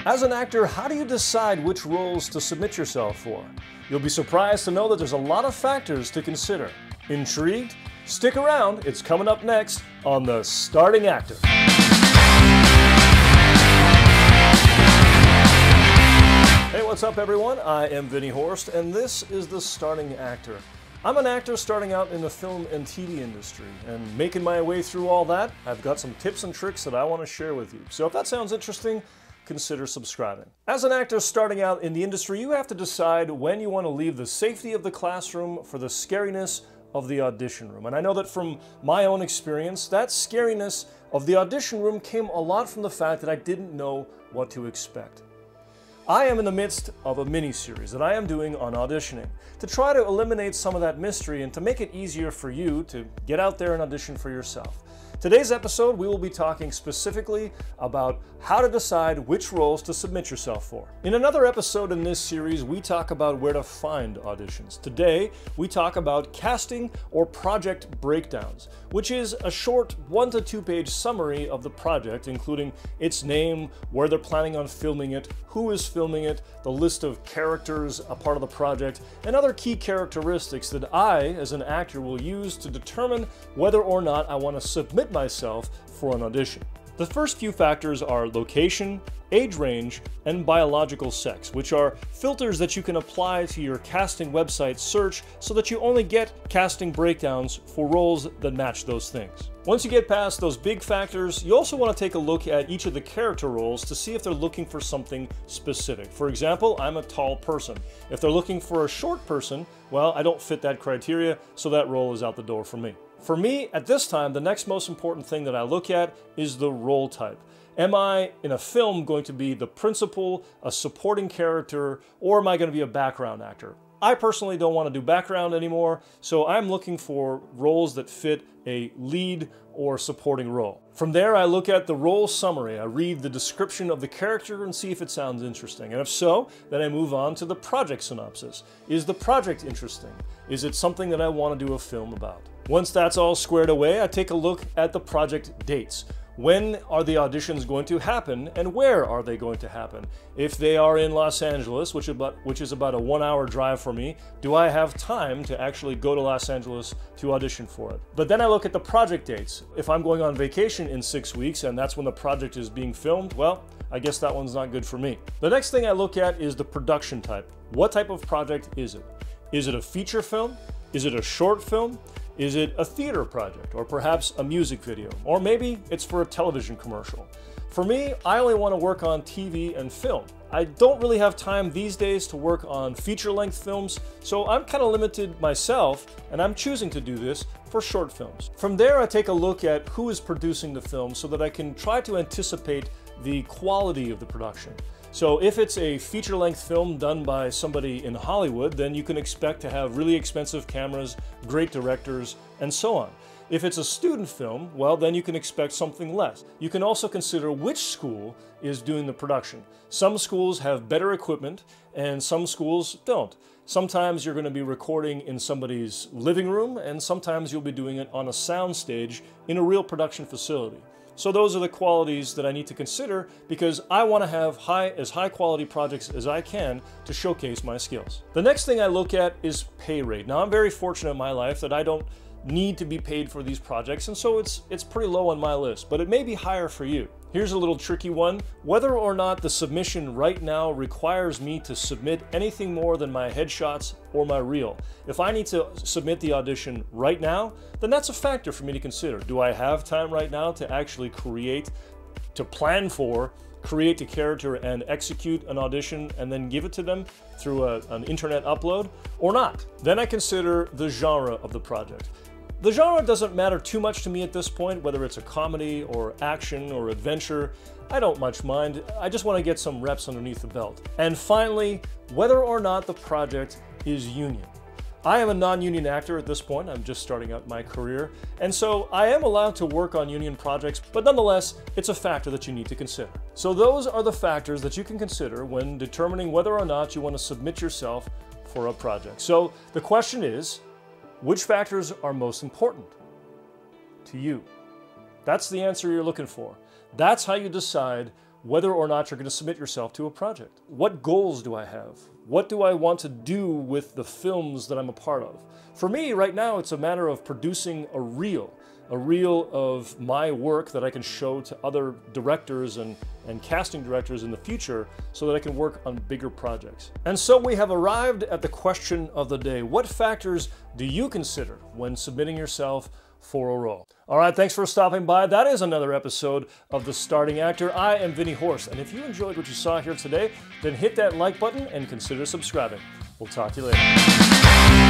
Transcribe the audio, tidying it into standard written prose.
As an actor, how do you decide which roles to submit yourself for? You'll be surprised to know that there's a lot of factors to consider. Intrigued? Stick around, it's coming up next on The Starting Actor. Hey, what's up everyone? I am Vinny Horst, and this is The Starting Actor. I'm an actor starting out in the film and TV industry, and making my way through all that, I've got some tips and tricks that I want to share with you. So if that sounds interesting, consider subscribing. As an actor starting out in the industry, you have to decide when you want to leave the safety of the classroom for the scariness of the audition room. And I know that from my own experience, that scariness of the audition room came a lot from the fact that I didn't know what to expect. I am in the midst of a mini-series that I am doing on auditioning to try to eliminate some of that mystery and to make it easier for you to get out there and audition for yourself. Today's episode, we will be talking specifically about how to decide which roles to submit yourself for. In another episode in this series, we talk about where to find auditions. Today, we talk about casting or project breakdowns, which is a short 1 to 2 page summary of the project, including its name, where they're planning on filming it, who is filming it, the list of characters a part of the project, and other key characteristics that I, as an actor, will use to determine whether or not I want to submit myself for an audition. The first few factors are location, age range, and biological sex, which are filters that you can apply to your casting website search so that you only get casting breakdowns for roles that match those things. Once you get past those big factors, you also want to take a look at each of the character roles to see if they're looking for something specific. For example, I'm a tall person. If they're looking for a short person, well, I don't fit that criteria, so that role is out the door for me. For me, at this time, the next most important thing that I look at is the role type. Am I, in a film, going to be the principal, a supporting character, or am I going to be a background actor? I personally don't want to do background anymore, so I'm looking for roles that fit a lead or supporting role. From there, I look at the role summary. I read the description of the character and see if it sounds interesting. And if so, then I move on to the project synopsis. Is the project interesting? Is it something that I want to do a film about? Once that's all squared away, I take a look at the project dates. When are the auditions going to happen, and where are they going to happen? If they are in Los Angeles, which is about a 1-hour drive for me, do I have time to actually go to Los Angeles to audition for it? But then I look at the project dates. If I'm going on vacation in 6 weeks and that's when the project is being filmed, well, I guess that one's not good for me. The next thing I look at is the production type. What type of project is it? Is it a feature film? Is it a short film? Is it a theater project, or perhaps a music video? Or maybe it's for a television commercial. For me, I only want to work on TV and film. I don't really have time these days to work on feature-length films, so I'm kind of limited myself, and I'm choosing to do this for short films. From there, I take a look at who is producing the film so that I can try to anticipate the quality of the production. So if it's a feature-length film done by somebody in Hollywood, then you can expect to have really expensive cameras, great directors, and so on. If it's a student film, well, then you can expect something less. You can also consider which school is doing the production. Some schools have better equipment, and some schools don't. Sometimes you're going to be recording in somebody's living room, and sometimes you'll be doing it on a sound stage in a real production facility. So those are the qualities that I need to consider because I want to have as high quality projects as I can to showcase my skills. The next thing I look at is pay rate. Now I'm very fortunate in my life that I don't need to be paid for these projects, and so it's pretty low on my list, but it may be higher for you. Here's a little tricky one. Whether or not the submission right now requires me to submit anything more than my headshots or my reel. If I need to submit the audition right now, then that's a factor for me to consider. Do I have time right now to actually create a character and execute an audition and then give it to them through an internet upload or not? Then I consider the genre of the project. The genre doesn't matter too much to me at this point, whether it's a comedy or action or adventure. I don't much mind. I just want to get some reps underneath the belt. And finally, whether or not the project is union. I am a non-union actor at this point. I'm just starting out my career. And so I am allowed to work on union projects, but nonetheless, it's a factor that you need to consider. So those are the factors that you can consider when determining whether or not you want to submit yourself for a project. So the question is, which factors are most important to you? That's the answer you're looking for. That's how you decide whether or not you're going to submit yourself to a project. What goals do I have? What do I want to do with the films that I'm a part of? For me, right now, it's a matter of producing a reel of my work that I can show to other directors and casting directors in the future so that I can work on bigger projects. And so we have arrived at the question of the day. What factors do you consider when submitting yourself for a role? All right, thanks for stopping by. That is another episode of The Starting Actor. I am Vinnie Horst, and if you enjoyed what you saw here today, then hit that like button and consider subscribing. We'll talk to you later.